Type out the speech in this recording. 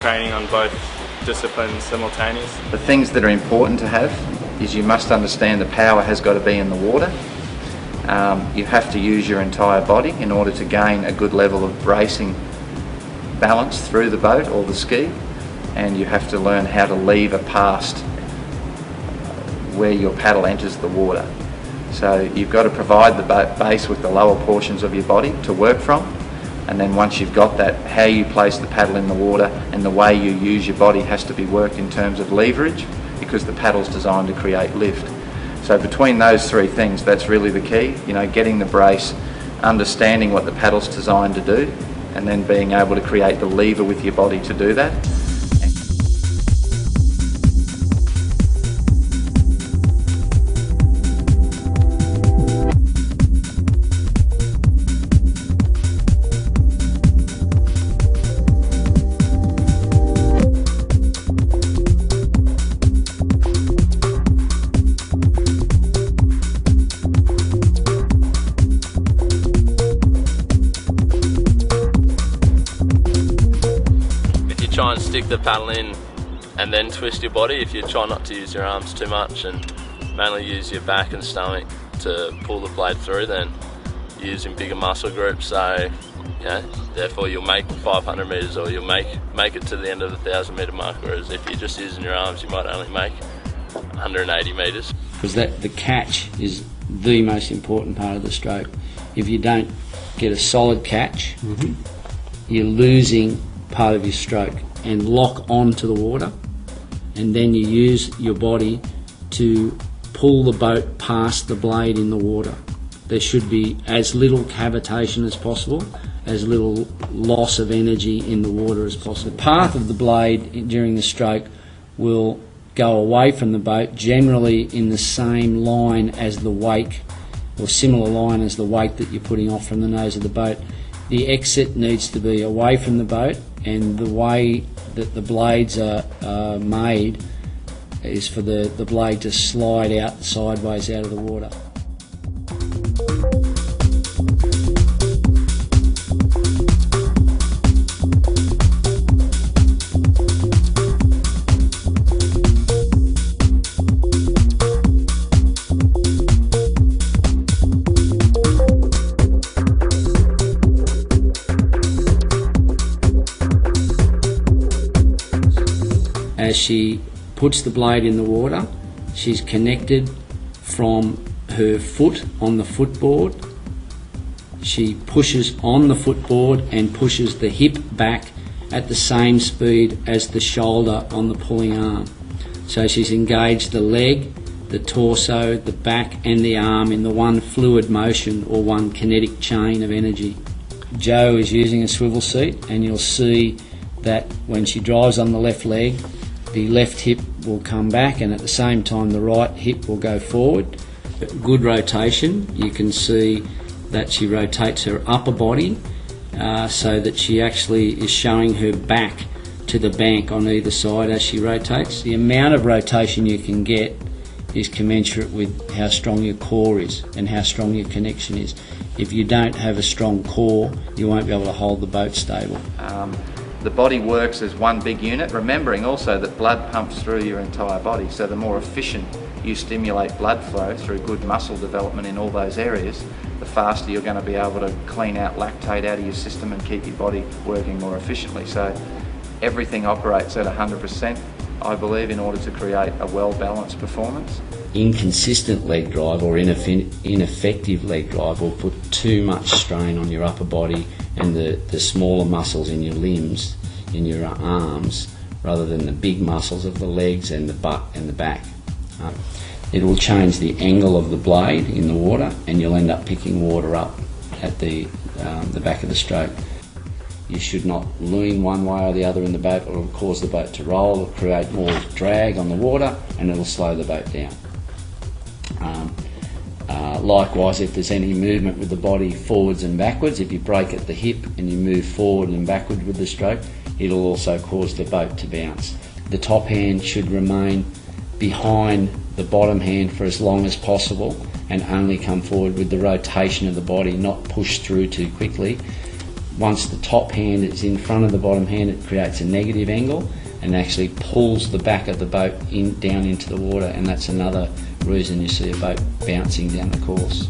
training on both disciplines simultaneously. The things that are important to have is you must understand the power has got to be in the water. You have to use your entire body in order to gain a good level of bracing balance through the boat or the ski, and you have to learn how to lever past where your paddle enters the water. So you've got to provide the base with the lower portions of your body to work from, and then once you've got that, how you place the paddle in the water and the way you use your body has to be worked in terms of leverage, because the paddle's designed to create lift. So between those three things, that's really the key, you know, getting the brace, understanding what the paddle's designed to do, and then being able to create the lever with your body to do that. Try and stick the paddle in and then twist your body. If you try not to use your arms too much and mainly use your back and stomach to pull the blade through, then you're using bigger muscle groups, so therefore you'll make 500 metres or you'll make it to the end of the 1,000 metre mark, whereas if you're just using your arms you might only make 180 metres. Because the catch is the most important part of the stroke. If you don't get a solid catch, you're losing part of your stroke, and lock onto the water, and then you use your body to pull the boat past the blade in the water. There should be as little cavitation as possible, as little loss of energy in the water as possible. The path of the blade during the stroke will go away from the boat, generally in the same line as the wake, or similar line as the wake that you're putting off from the nose of the boat. The exit needs to be away from the boat, and the way that the blades are made is for the blade to slide out sideways out of the water. As she puts the blade in the water, she's connected from her foot on the footboard. She pushes on the footboard and pushes the hip back at the same speed as the shoulder on the pulling arm. So she's engaged the leg, the torso, the back and the arm in the one fluid motion or one kinetic chain of energy. Jo is using a swivel seat, and you'll see that when she drives on the left leg, the left hip will come back, and at the same time the right hip will go forward. Good rotation. You can see that she rotates her upper body so that she actually is showing her back to the bank on either side as she rotates. The amount of rotation you can get is commensurate with how strong your core is and how strong your connection is. If you don't have a strong core, you won't be able to hold the boat stable. The body works as one big unit, remembering also that blood pumps through your entire body, so the more efficient you stimulate blood flow through good muscle development in all those areas, the faster you're going to be able to clean out lactate out of your system and keep your body working more efficiently. So everything operates at 100%, I believe, in order to create a well-balanced performance. Inconsistent leg drive or ineffective leg drive will put too much strain on your upper body and the smaller muscles in your limbs, in your arms, rather than the big muscles of the legs and the butt and the back. It will change the angle of the blade in the water, and you'll end up picking water up at the back of the stroke. You should not lean one way or the other in the boat, or it will cause the boat to roll, it'll create more drag on the water, and it'll slow the boat down. Likewise, if there's any movement with the body forwards and backwards, if you break at the hip and you move forward and backward with the stroke, it'll also cause the boat to bounce. The top hand should remain behind the bottom hand for as long as possible, and only come forward with the rotation of the body, not push through too quickly. once the top hand is in front of the bottom hand, it creates a negative angle and actually pulls the back of the boat down into the water, and that's another reason you see a boat bouncing down the course.